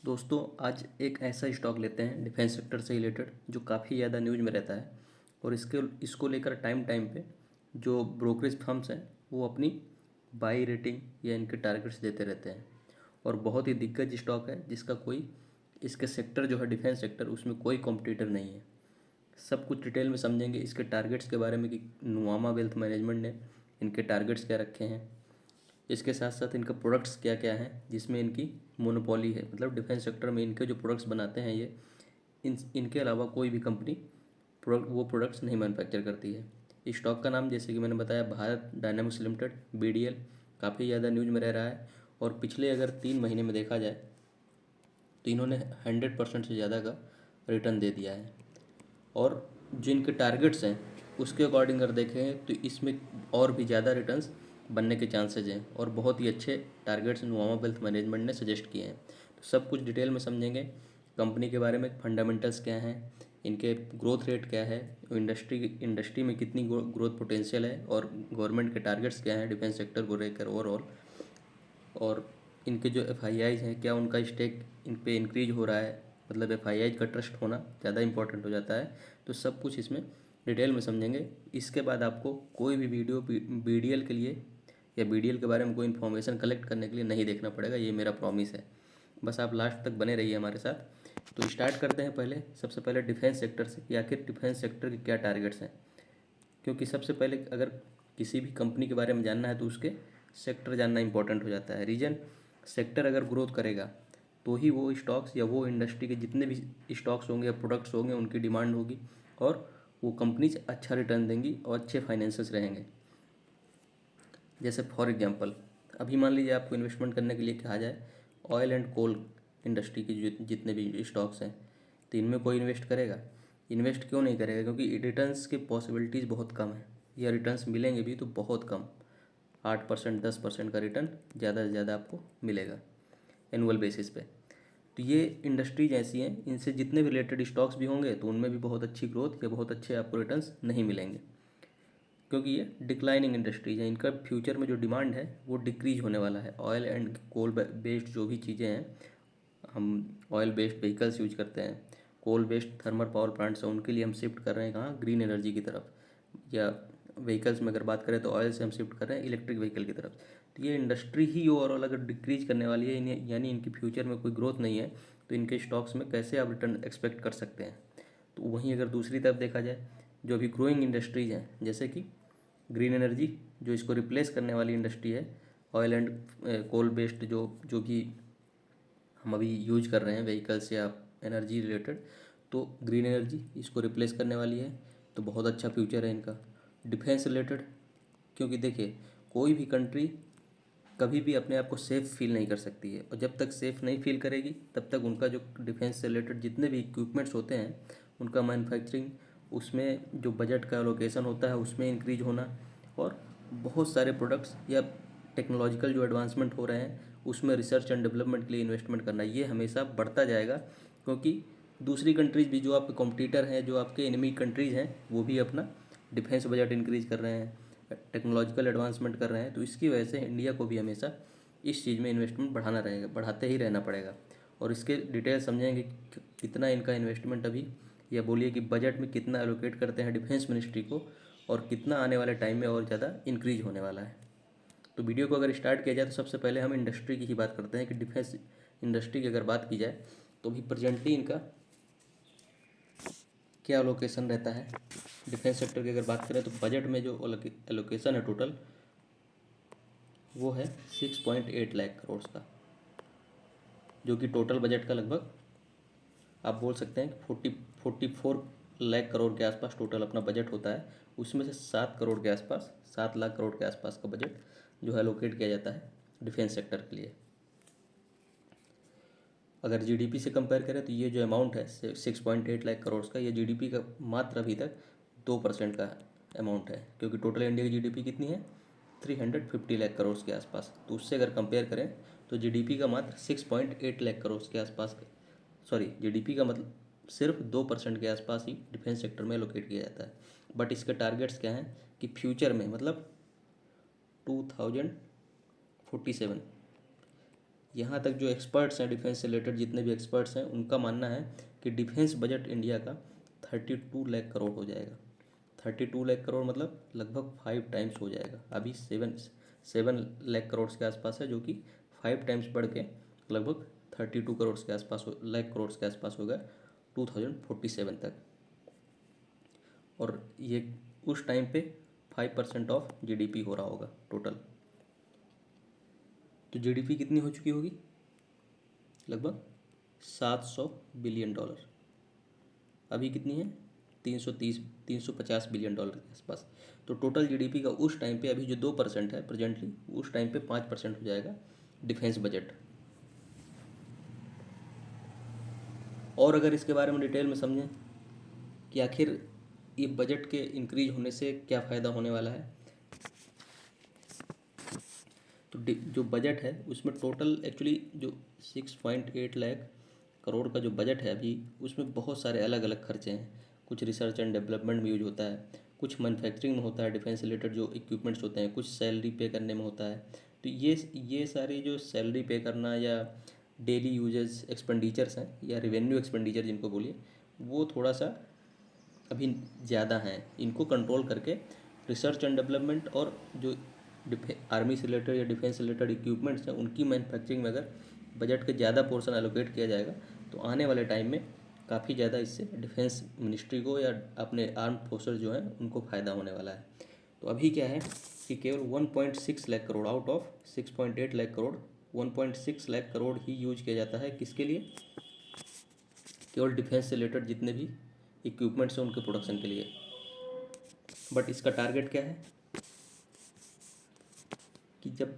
दोस्तों आज एक ऐसा स्टॉक लेते हैं डिफेंस सेक्टर से रिलेटेड जो काफ़ी ज़्यादा न्यूज़ में रहता है और इसको लेकर टाइम टाइम पे जो ब्रोकरेज फर्म्स हैं वो अपनी बाई रेटिंग या इनके टारगेट्स देते रहते हैं। और बहुत ही दिग्गज स्टॉक है जिसका कोई इसके सेक्टर जो है डिफेंस सेक्टर उसमें कोई कॉम्पिटिटर नहीं है। सब कुछ डिटेल में समझेंगे इसके टारगेट्स के बारे में कि नुआमा वेल्थ मैनेजमेंट ने इनके टारगेट्स क्या रखे हैं। इसके साथ साथ इनका प्रोडक्ट्स क्या क्या हैं जिसमें इनकी मोनोपोली है, मतलब डिफेंस सेक्टर में इनके जो प्रोडक्ट्स बनाते हैं ये इनके अलावा कोई भी कंपनी वो प्रोडक्ट्स नहीं मैन्युफैक्चर करती है। इस स्टॉक का नाम जैसे कि मैंने बताया भारत डायनामिक्स लिमिटेड BDL काफ़ी ज़्यादा न्यूज में रह रहा है। और पिछले अगर 3 महीने में देखा जाए तो इन्होंने 100% से ज़्यादा का रिटर्न दे दिया है। और जो इनके टारगेट्स हैं उसके अकॉर्डिंग अगर देखें तो इसमें और भी ज़्यादा रिटर्न्स बनने के चांसेज हैं और बहुत ही अच्छे टारगेट्स नुआमा वेल्थ मैनेजमेंट ने सजेस्ट किए हैं। तो सब कुछ डिटेल में समझेंगे कंपनी के बारे में, फंडामेंटल्स क्या हैं, इनके ग्रोथ रेट क्या है, इंडस्ट्री में कितनी ग्रोथ पोटेंशियल है और गवर्नमेंट के टारगेट्स क्या हैं डिफेंस सेक्टर को लेकर ओवरऑल। और इनके जो FIIs हैं क्या उनका स्टेक इन पे इंक्रीज हो रहा है, मतलब FIIs का ट्रस्ट होना ज़्यादा इंपॉर्टेंट हो जाता है। तो सब कुछ इसमें डिटेल में समझेंगे। इसके बाद आपको कोई भी वीडियो BDL के लिए या BDL के बारे में कोई इन्फॉर्मेशन कलेक्ट करने के लिए नहीं देखना पड़ेगा, ये मेरा प्रॉमिस है। बस आप लास्ट तक बने रहिए हमारे साथ। तो स्टार्ट करते हैं सबसे पहले डिफेंस सेक्टर से कि आखिर डिफेंस सेक्टर के क्या टारगेट्स हैं। क्योंकि सबसे पहले अगर किसी भी कंपनी के बारे में जानना है तो उसके सेक्टर जानना इंपॉर्टेंट हो जाता है। रीजन सेक्टर अगर ग्रोथ करेगा तो ही वो स्टॉक्स या वो इंडस्ट्री के जितने भी स्टॉक्स होंगे या प्रोडक्ट्स होंगे उनकी डिमांड होगी और वो कंपनीज अच्छा रिटर्न देंगी और अच्छे फाइनेंसेस रहेंगे। जैसे फॉर एग्जांपल अभी मान लीजिए आपको इन्वेस्टमेंट करने के लिए कहा जाए ऑयल एंड कोल इंडस्ट्री के जितने भी स्टॉक्स हैं तो इनमें कोई इन्वेस्ट करेगा? इन्वेस्ट क्यों नहीं करेगा? क्योंकि रिटर्न्स की पॉसिबिलिटीज़ बहुत कम है या रिटर्न्स मिलेंगे भी तो बहुत कम। 8% 10% का रिटर्न ज़्यादा से ज़्यादा आपको मिलेगा एनुअल बेसिस पे। तो ये इंडस्ट्रीज ऐसी हैं इनसे जितने भी रिलेटेड स्टॉक्स भी होंगे तो उनमें भी बहुत अच्छी ग्रोथ या बहुत अच्छे आपको रिटर्न्स नहीं मिलेंगे, क्योंकि ये डिक्लाइनिंग इंडस्ट्रीज है। इनका फ्यूचर में जो डिमांड है वो डिक्रीज होने वाला है। ऑयल एंड कोल बेस्ड जो भी चीज़ें हैं, हम ऑयल बेस्ड व्हीकल्स यूज करते हैं, coal based thermal power plants हैं, उनके लिए हम शिफ्ट कर रहे हैं कहाँ? ग्रीन एनर्जी की तरफ। या व्हीकल्स में अगर बात करें तो ऑयल से हम शिफ्ट कर रहे हैं इलेक्ट्रिक व्हीकल की तरफ। तो ये इंडस्ट्री ही ओवरऑल अगर डिक्रीज करने वाली है यानी इनकी फ्यूचर में कोई ग्रोथ नहीं है तो इनके स्टॉक्स में कैसे आप रिटर्न एक्सपेक्ट कर सकते हैं? तो वहीं अगर दूसरी तरफ देखा जाए जो अभी ग्रोइंग इंडस्ट्रीज हैं जैसे कि ग्रीन एनर्जी जो इसको रिप्लेस करने वाली इंडस्ट्री है, ऑयल एंड कोल बेस्ड जो जो भी हम अभी यूज कर रहे हैं व्हीकल्स या एनर्जी रिलेटेड, तो ग्रीन एनर्जी इसको रिप्लेस करने वाली है। तो बहुत अच्छा फ्यूचर है इनका। डिफेंस रिलेटेड, क्योंकि देखिए कोई भी कंट्री कभी भी अपने आप को सेफ़ फील नहीं कर सकती है और जब तक सेफ़ नहीं फील करेगी तब तक उनका जो डिफेंस से रिलेटेड जितने भी इक्विपमेंट्स होते हैं उनका मैन्युफैक्चरिंग, उसमें जो बजट का एलोकेशन होता है उसमें इंक्रीज होना और बहुत सारे प्रोडक्ट्स या टेक्नोलॉजिकल जो एडवांसमेंट हो रहे हैं उसमें रिसर्च एंड डेवलपमेंट के लिए इन्वेस्टमेंट करना ये हमेशा बढ़ता जाएगा। क्योंकि दूसरी कंट्रीज़ भी जो आपके कॉम्पिटिटर हैं, जो आपके एनिमी कंट्रीज़ हैं, वो भी अपना डिफेंस बजट इंक्रीज़ कर रहे हैं, टेक्नोलॉजिकल एडवांसमेंट कर रहे हैं। तो इसकी वजह से इंडिया को भी हमेशा इस चीज़ में इन्वेस्टमेंट बढ़ाना रहेगा, बढ़ाते ही रहना पड़ेगा। और इसके डिटेल समझेंगे कितना इनका इन्वेस्टमेंट अभी, या बोलिए कि बजट में कितना एलोकेट करते हैं डिफेंस मिनिस्ट्री को और कितना आने वाले टाइम में और ज़्यादा इंक्रीज होने वाला है। तो वीडियो को अगर स्टार्ट किया जाए तो सबसे पहले हम इंडस्ट्री की ही बात करते हैं कि डिफेंस इंडस्ट्री की अगर बात की जाए तो अभी प्रेजेंटली इनका क्या एलोकेशन रहता है। डिफेंस सेक्टर की अगर बात करें तो बजट में जो एलोकेशन है टोटल वो है 6.8 लाख करोड़ का, जो कि टोटल बजट का लगभग आप बोल सकते हैं कि 44 लाख करोड़ के आसपास टोटल अपना बजट होता है। उसमें से 7 करोड़ के आसपास, 7 लाख करोड़ के आसपास का बजट जो है एलोकेट किया जाता है डिफेंस सेक्टर के लिए। अगर जीडीपी से कंपेयर करें तो ये जो अमाउंट है 6.8 लाख करोड़ का, ये जीडीपी का मात्र अभी तक 2% का अमाउंट है, क्योंकि टोटल इंडिया की जीडीपी कितनी है? 350 लाख करोड़ के आसपास। तो उससे अगर कंपेयर करें तो जीडीपी का मात्र 6.8 लाख करोड़ के आसपास, सॉरी जीडीपी का मतलब सिर्फ 2% के आसपास ही डिफेंस सेक्टर में एलोकेट किया जाता है। बट इसके टारगेट्स क्या हैं कि फ्यूचर में मतलब 2047 यहाँ तक जो एक्सपर्ट्स हैं डिफेंस से रिलेटेड, जितने भी एक्सपर्ट्स हैं, उनका मानना है कि डिफेंस बजट इंडिया का 32 लाख करोड़ हो जाएगा। 32 लाख करोड़ मतलब लगभग 5 टाइम्स हो जाएगा। अभी 7 लाख करोड़ के आसपास है, जो कि 5 टाइम्स बढ़ के लगभग 32 करोड़ के आसपास लाख करोड़ के आसपास होगा 2047 तक। और ये उस टाइम पे 5% ऑफ जीडीपी हो रहा होगा टोटल। तो जीडीपी कितनी हो चुकी होगी? लगभग $700 बिलियन। अभी कितनी है? 350 बिलियन डॉलर के आसपास। तो टोटल जीडीपी का उस टाइम पे, अभी जो 2% है प्रेजेंटली, उस टाइम पे 5% हो जाएगा डिफेंस बजट। और अगर इसके बारे में डिटेल में समझें कि आखिर ये बजट के इंक्रीज होने से क्या फ़ायदा होने वाला है, तो जो बजट है उसमें टोटल एक्चुअली जो 6.8 लाख करोड़ का जो बजट है अभी, उसमें बहुत सारे अलग अलग खर्चे हैं। कुछ रिसर्च एंड डेवलपमेंट में यूज होता है, कुछ मैन्युफैक्चरिंग में होता है, डिफेंस रिलेटेड जो इक्विपमेंट्स होते हैं, कुछ सैलरी पे करने में होता है। तो ये सारी जो सैलरी पे करना या डेली यूजेस एक्सपेंडिचर्स हैं, या रेवेन्यू एक्सपेंडिचर जिनको बोलिए, वो थोड़ा सा अभी ज़्यादा हैं। इनको कंट्रोल करके रिसर्च एंड डेवलपमेंट और जो आर्मी से रिलेटेड या डिफेंस से रिलेटेड इक्विपमेंट्स हैं, उनकी मैन्युफैक्चरिंग में अगर बजट के ज़्यादा पोर्शन एलोकेट किया जाएगा, तो आने वाले टाइम में काफ़ी ज़्यादा इससे डिफेंस मिनिस्ट्री को या अपने आर्म फोर्सेस जो हैं उनको फ़ायदा होने वाला है। तो अभी क्या है कि केवल 1.6 lakh crore out of 6.8 lakh crore, 1.6 lakh crore he use किया जाता है। किसके लिए? केवल डिफेंस से रिलेटेड जितने भी इक्विपमेंट्स हैं उनके प्रोडक्शन के लिए। बट इसका टारगेट क्या है कि जब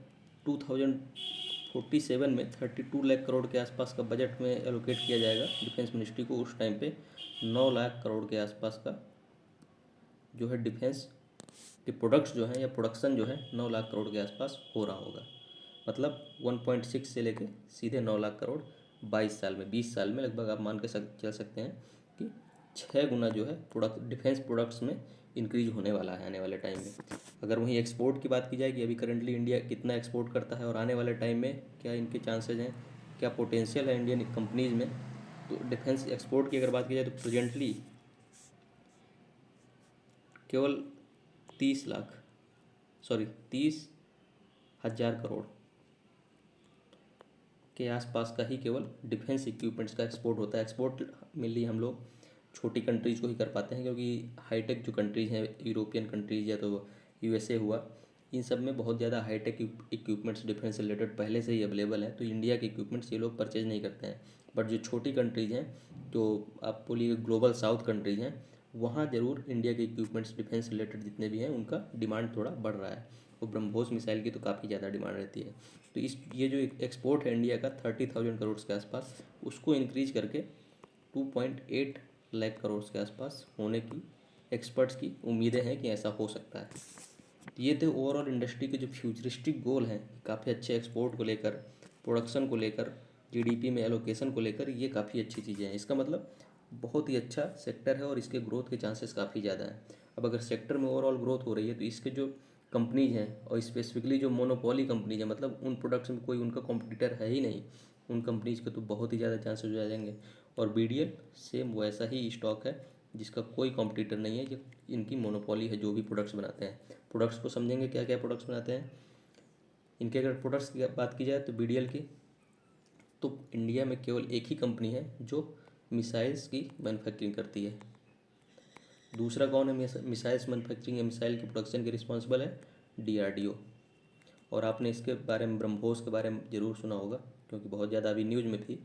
2047 में 32 लाख करोड़ के आसपास का बजट में एलोकेट किया जाएगा डिफेंस मिनिस्ट्री को, उस टाइम पे 9 लाख करोड़ के आसपास का जो है डिफेंस के प्रोडक्ट्स जो हैं या प्रोडक्शन जो है 9 लाख करोड़ के आसपास हो रहा होगा। मतलब 1.6 से लेके सीधे 9 लाख करोड़ 22 साल में, 20 साल में लगभग आप मान के चल सकते हैं कि 6 गुना जो है डिफेंस प्रोडक्ट्स में इंक्रीज होने वाला है आने वाले टाइम में। अगर वहीं एक्सपोर्ट की बात की जाए कि अभी करंटली इंडिया कितना एक्सपोर्ट करता है और आने वाले टाइम में क्या इनके चांसेज हैं, क्या पोटेंशियल है इंडियन कंपनीज में, तो डिफेंस एक्सपोर्ट की अगर बात की जाए तो प्रेजेंटली केवल 30,000 करोड़ के आसपास का ही केवल डिफेंस इक्विपमेंट्स का एक्सपोर्ट होता है। एक्सपोर्ट मेनली हम लोग छोटी कंट्रीज़ को ही कर पाते हैं, क्योंकि हाईटेक जो कंट्रीज़ हैं, यूरोपियन कंट्रीज़ या तो यूएसए हुआ, इन सब में बहुत ज़्यादा हाईटेक इक्विपमेंट्स डिफेंस से रिलेटेड पहले से ही अवेलेबल हैं, तो इंडिया के इक्विपमेंट्स ये लोग परचेज नहीं करते हैं। बट जो छोटी कंट्रीज़ हैं, जो आप बोलिए ग्लोबल साउथ कंट्रीज़ हैं, वहाँ ज़रूर इंडिया के इक्विपमेंट्स डिफेंस रिलेटेड जितने भी हैं उनका डिमांड थोड़ा बढ़ रहा है। और ब्रह्मोस मिसाइल की तो काफ़ी ज़्यादा डिमांड रहती है। तो ये जो एक्सपोर्ट है इंडिया का 30,000 करोड़ के आसपास, उसको इंक्रीज करके 2.8 लाख करोड़ के आसपास होने की एक्सपर्ट्स की उम्मीदें हैं कि ऐसा हो सकता है। तो ये थे ओवरऑल इंडस्ट्री के जो फ्यूचरिस्टिक गोल हैं, काफ़ी अच्छे एक्सपोर्ट को लेकर, प्रोडक्शन को लेकर, जीडीपी में एलोकेशन को लेकर, ये काफ़ी अच्छी चीज़ें हैं। इसका मतलब बहुत ही अच्छा सेक्टर है और इसके ग्रोथ के चांसेस काफ़ी ज़्यादा हैं। अब अगर सेक्टर में ओवरऑल ग्रोथ हो रही है तो इसके जो कंपनीज हैं और स्पेसिफिकली जो मोनोपोली कंपनीज हैं, मतलब उन प्रोडक्ट्स में कोई उनका कॉम्पिटिटर है ही नहीं, उन कंपनीज के तो बहुत ही ज़्यादा चांसेस हो जाएंगे। और बीडीएल सेम वैसा ही स्टॉक है जिसका कोई कॉम्पिटिटर नहीं है, जो इनकी मोनोपोली है जो भी प्रोडक्ट्स बनाते हैं। प्रोडक्ट्स को समझेंगे क्या क्या प्रोडक्ट्स बनाते हैं। इनके अगर प्रोडक्ट्स की बात की जाए तो बीडीएल की, तो इंडिया में केवल एक ही कंपनी है जो मिसाइल्स की मैन्युफैक्चरिंग करती है। दूसरा कौन है मिसाइल्स मैन्युफैक्चरिंग या मिसाइल के प्रोडक्शन के रिस्पॉन्सिबल है? डीआरडीओ। और आपने इसके बारे में, ब्रह्मोस के बारे में ज़रूर सुना होगा, क्योंकि बहुत ज़्यादा अभी न्यूज़ में थी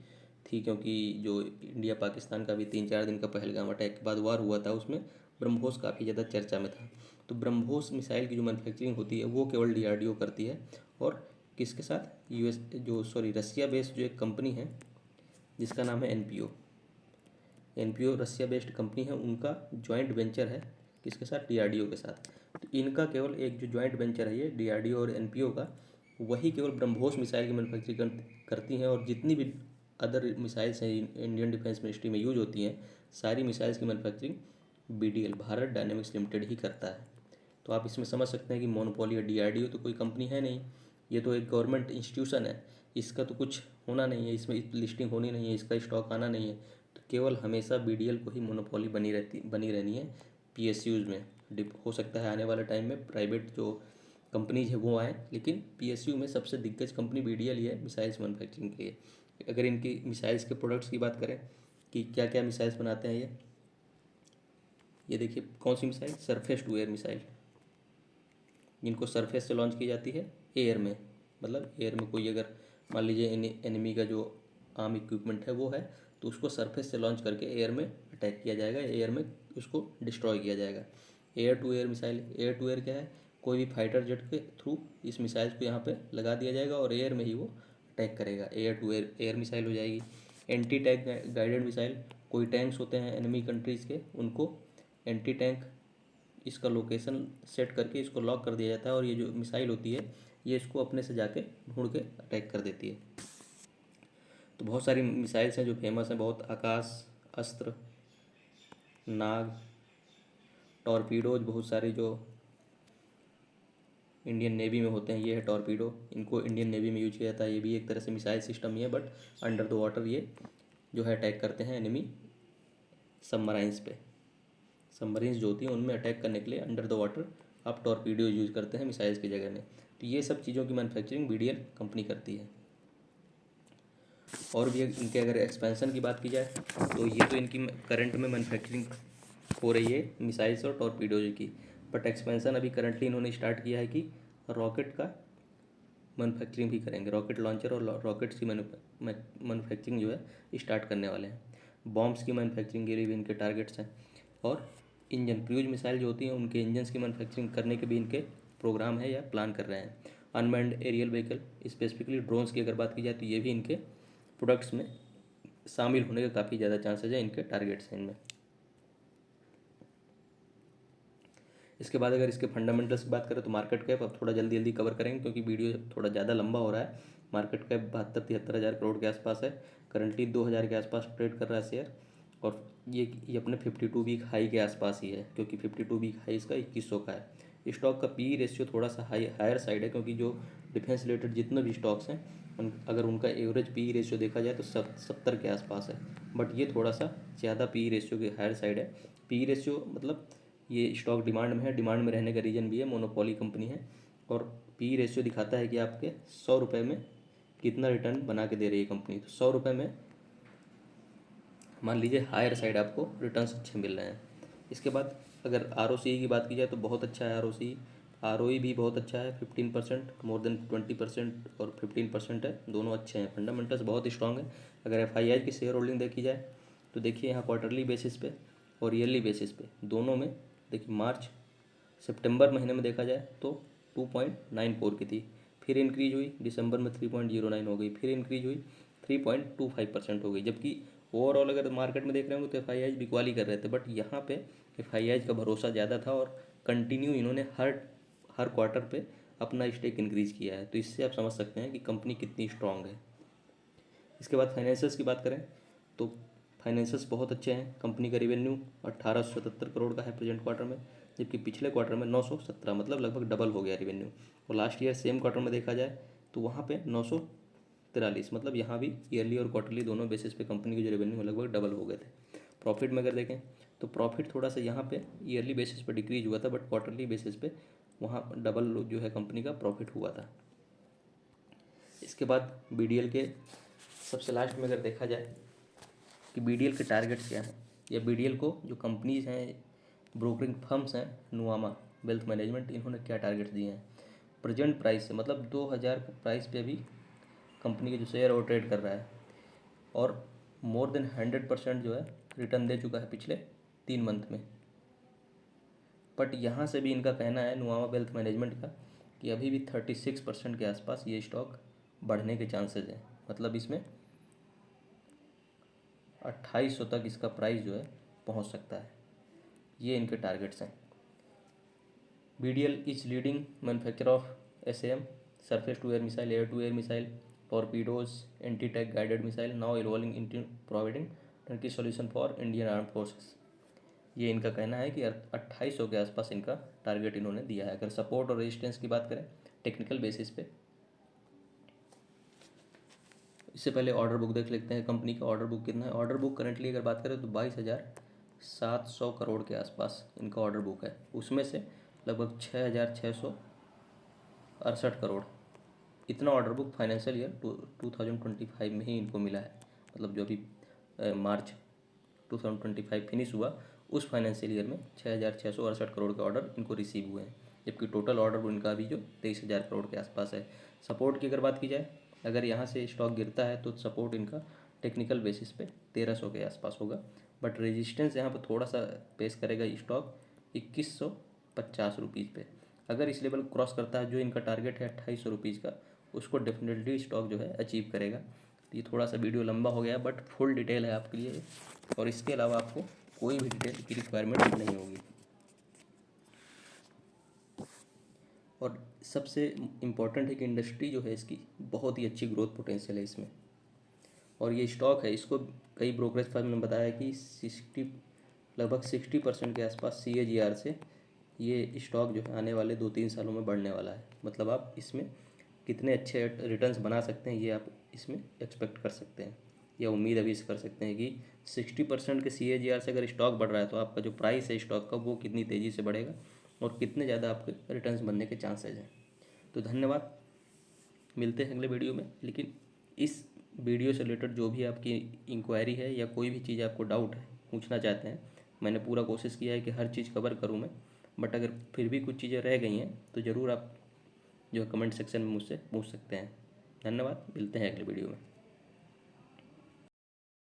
क्योंकि जो इंडिया पाकिस्तान का भी 3-4 दिन का पहलगाम अटैक के बाद वार हुआ था, उसमें ब्रह्मोस काफ़ी ज़्यादा चर्चा में था। तो ब्रह्मोस मिसाइल की जो मैन्युफैक्चरिंग होती है वो केवल डीआरडीओ करती है। और किसके साथ? रसिया बेस्ड जो एक कंपनी है जिसका नाम है एनपीओ रसिया बेस्ड कंपनी है, उनका जॉइंट वेंचर है किसके साथ? डीआरडीओ के साथ। तो इनका केवल एक जो जॉइंट वेंचर है ये डीआरडीओ और एनपीओ का, वही केवल ब्रह्मोस मिसाइल की मैन्युफैक्चरिंग करती हैं। और जितनी भी अदर मिसाइल्स हैं इंडियन डिफेंस मिनिस्ट्री में यूज होती हैं, सारी मिसाइल्स की manufacturing BDL Bharat dynamics limited ही करता है। तो आप इसमें समझ सकते हैं कि मोनोपोली है। डीआरडीओ तो कोई कंपनी है नहीं, ये तो एक गवर्नमेंट इंस्टीट्यूशन है इसका तो कुछ होना नहीं है, इसमें लिस्टिंग होनी नहीं है, इसका स्टॉक आना नहीं है, तो केवल हमेशा बीडीएल को ही मोनोपोली बनी रहनी है पीएसयूज़ में। हो सकता है आने वाले टाइम में प्राइवेट जो कंपनीज है वो आए, लेकिन पीएसयू में सबसे दिग्गज कंपनी बीडीएल ही है मिसाइल्स मैन्युफैक्चरिंग के लिए। अगर इनकी मिसाइल्स के प्रोडक्ट्स की बात करें कि क्या क्या मिसाइल्स बनाते हैं ये देखिए कौन सी missile, surface to air missile, जिनको सरफेस से लॉन्च की जाती है एयर में, मतलब एयर में कोई अगर मान लीजिए एनिमी का जो आर्म इक्विपमेंट है वो है, तो उसको सरफेस से लॉन्च करके एयर में अटैक किया जाएगा, एयर में उसको डिस्ट्रॉय किया जाएगा। Air to air missile, air to air क्या है, कोई भी फाइटर जेट के थ्रू इस मिसाइल को यहाँ पे लगा दिया जाएगा और एयर में ही वो अटैक करेगा, air to air air missile हो जाएगी। एंटी टैंक गाइडेड मिसाइल, कोई टैंक्स होते हैं एनिमी कंट्रीज़ के, उनको एंटी टैंक इसका लोकेशन सेट करके इसको लॉक कर दिया जाता है और ये जो मिसाइल होती है ये इसको अपने से जाके ढूंढ के अटैक कर देती है। तो बहुत सारी मिसाइल्स हैं जो फेमस हैं बहुत, आकाश अस्त्र, नाग, टॉर्पीडोज बहुत सारे जो इंडियन नेवी में होते हैं, ये है टॉर्पीडो, इनको इंडियन नेवी में यूज किया जाता है, ये भी एक तरह से मिसाइल सिस्टम ही है, बट अंडर द वाटर ये जो है अटैक करते हैं एनिमी सबमराइंस पे। सबमरीन्स जो होती हैं उनमें अटैक करने के लिए अंडर द वाटर आप टॉर्पीडो यूज करते हैं मिसाइल्स की जगह में। तो ये सब चीज़ों की मैन्युफैक्चरिंग बीडीएल कंपनी करती है। और भी इनके अगर एक्सपेंशन की बात की जाए तो ये तो इनकी करंट में मैन्युफैक्चरिंग हो रही है मिसाइल्स और टॉर्पीडोज की, बट एक्सपेंशन अभी करंटली इन्होंने स्टार्ट किया है कि रॉकेट का मैन्युफैक्चरिंग भी करेंगे, रॉकेट लॉन्चर और रॉकेट्स की मैन्युफैक्चरिंग जो है स्टार्ट करने वाले हैं। बॉम्ब्स की मैन्युफैक्चरिंग के लिए भी इनके टारगेट्स हैं, और इंजन क्रूज मिसाइल जो होती हैं उनके इंजन्स की मैन्युफैक्चरिंग करने के भी इनके प्रोग्राम है या प्लान कर रहे हैं। Unmanned aerial vehicle, specifically drones की अगर बात की जाए तो ये भी इनके प्रोडक्ट्स में शामिल होने के काफ़ी ज़्यादा चांसेज हैं, इनके टारगेट्स हैं इनमें। इसके बाद अगर इसके फंडामेंटल्स की बात करें तो मार्केट कैप अब थोड़ा जल्दी जल्दी कवर करेंगे क्योंकि वीडियो थोड़ा ज़्यादा लंबा हो रहा है। मार्केट कैप 72-73 हज़ार करोड़ के आसपास है, करंटली 2000 के आसपास ट्रेड कर रहा है शेयर, और ये अपने 52 वीक हाई के आसपास ही है, क्योंकि 52 वीक हाई इसका 2100 का है। स्टॉक का पी रेशियो थोड़ा सा हायर साइड है, क्योंकि जो डिफेंस रिलेटेड जितने भी स्टॉक्स हैं अगर उनका एवरेज पी रेशियो देखा जाए तो 70 के आसपास है, बट ये थोड़ा सा ज़्यादा पी रेशियो के हायर साइड है। पी रेशियो मतलब ये स्टॉक डिमांड में है, डिमांड में रहने का रीज़न भी है, मोनोपोली कंपनी है, और पी रेशियो दिखाता है कि आपके 100 रुपये में कितना रिटर्न बना के दे रही है कंपनी। तो 100 रुपये में मान लीजिए हायर साइड आपको रिटर्न्स अच्छे मिल रहे हैं। इसके बाद अगर आर की बात की जाए तो बहुत अच्छा है आर भी बहुत अच्छा है, 15%, मोर देन 20% और 15% है, दोनों अच्छे हैं, फंडामेंटल्स बहुत स्ट्रॉन्ग है। अगर एफ की शेयर होल्डिंग देखी जाए तो देखिए यहाँ क्वार्टरली बेसिस पे और ईयरली बेसिस पे दोनों में देखिए मार्च सितंबर महीने में देखा जाए तो 2.94 की थी, फिर इंक्रीज हुई दिसंबर में 3.09 हो गई, फिर इंक्रीज हुई 3.25% हो गई, जबकि ओवरऑल अगर मार्केट में देख रहे होंगे तो एफ बिकवाली कर रहे थे, बट यहाँ पे एफ का भरोसा ज़्यादा था और कंटिन्यू इन्होंने हर क्वार्टर पे अपना स्टेक इंक्रीज़ किया है, तो इससे आप समझ सकते हैं कि कंपनी कितनी स्ट्रांग है। इसके बाद फाइनेंशियल्स की बात करें तो फाइनेंशियल्स बहुत अच्छे हैं। कंपनी का रेवेन्यू 1877 करोड़ का है प्रेजेंट क्वार्टर में, जबकि पिछले क्वार्टर में 917, मतलब लगभग डबल हो गया रेवेन्यू, और लास्ट ईयर सेम क्वार्टर में देखा जाए तो वहाँ पे 943, मतलब यहाँ भी ईयरली और क्वार्टरली दोनों बेसिस पे कंपनी के जो रेवेन्यू लगभग डबल हो गए थे। प्रॉफिट में अगर देखें तो प्रॉफिट थोड़ा सा यहाँ पे ईयरली बेसिस पे डिक्रीज हुआ था, बट क्वार्टरली बेसिस पे वहाँ डबल जो है कंपनी का प्रॉफिट हुआ था। इसके बाद बीडीएल के सबसे लास्ट में अगर देखा जाए कि बीडीएल के टारगेट्स क्या हैं, या बीडीएल को जो कंपनीज हैं, ब्रोकरिंग फर्म्स हैं, नुआमा वेल्थ मैनेजमेंट, इन्होंने क्या टारगेट्स दिए हैं प्रेजेंट प्राइस से, मतलब 2000 प्राइस पे अभी कंपनी के जो शेयर वो ट्रेड कर रहा है, और मोर देन 100% जो है रिटर्न दे चुका है पिछले 3 मंथ में। बट यहाँ से भी इनका कहना है नुआमा वेल्थ मैनेजमेंट का कि अभी भी 36% के आसपास ये स्टॉक बढ़ने के चांसेस हैं, मतलब इसमें 2800 तक इसका प्राइस जो है पहुँच सकता है, ये इनके टारगेट्स हैं। BDL is leading manufacture of SAM, surface to air missile, air to air missile, torpedoes, anti tank guided missile, now evolving into providing turnkey solution for Indian arm forces. ये इनका कहना है कि 2800 के आसपास इनका टारगेट इन्होंने दिया है। अगर सपोर्ट और रेजिस्टेंस की बात करें टेक्निकल बेसिस पे इससे पहले ऑर्डर बुक देख लेते हैं कंपनी का ऑर्डर बुक कितना है। ऑर्डर बुक करंटली अगर बात करें तो 22,700 करोड़ के आसपास इनका ऑर्डर बुक है। उसमें से लगभग 6,668 करोड़ इतना ऑर्डर बुक फाइनेंशियल ईयर 2025 में ही इनको मिला है। मतलब जो अभी मार्च 2025 फिनिश हुआ उस फाइनेंशियल ईयर में 6,668 करोड़ के ऑर्डर इनको रिसीव हुए हैं, जबकि टोटल ऑर्डर इनका अभी जो 23,000 करोड़ के आसपास है। सपोर्ट की अगर बात की जाए, अगर यहाँ से स्टॉक गिरता है तो सपोर्ट इनका टेक्निकल बेसिस पे 1,300 के आसपास होगा, बट रेजिस्टेंस यहाँ पर थोड़ा सा पेश करेगा स्टॉक 2,150 रुपीज़ पे। अगर इस लेवल को क्रॉस करता है, जो इनका टारगेट है 2,800 रुपीज़ का, उसको डेफिनेटली स्टॉक जो है अचीव करेगा। तो ये थोड़ा सा वीडियो लंबा हो गया बट फुल डिटेल है आपके लिए, और इसके अलावा आपको कोई भी डिटेल की रिक्वायरमेंट नहीं होगी। और सबसे इम्पॉर्टेंट है कि इंडस्ट्री जो है इसकी बहुत ही अच्छी ग्रोथ पोटेंशियल है इसमें। और ये स्टॉक है, इसको कई ब्रोकरेज फर्म ने बताया कि लगभग 60% के आसपास CAGR से ये स्टॉक जो है आने वाले 2-3 सालों में बढ़ने वाला है। मतलब आप इसमें कितने अच्छे रिटर्न्स बना सकते हैं ये आप इसमें एक्सपेक्ट कर सकते हैं, या उम्मीद अभी से कर सकते हैं कि 60% के CAGR से अगर स्टॉक बढ़ रहा है तो आपका जो प्राइस है स्टॉक का वो कितनी तेज़ी से बढ़ेगा और कितने ज़्यादा आपके रिटर्न्स बनने के चांसेज हैं। तो धन्यवाद, मिलते हैं अगले वीडियो में। लेकिन इस वीडियो से रिलेटेड जो भी आपकी इंक्वायरी है या कोई भी चीज़ आपको डाउट है पूछना चाहते हैं, मैंने पूरा कोशिश किया है कि हर चीज़ कवर करूँ मैं, बट अगर फिर भी कुछ चीज़ें रह गई हैं तो ज़रूर आप जो कमेंट सेक्शन में मुझसे पूछ सकते हैं। धन्यवाद, मिलते हैं अगले वीडियो में।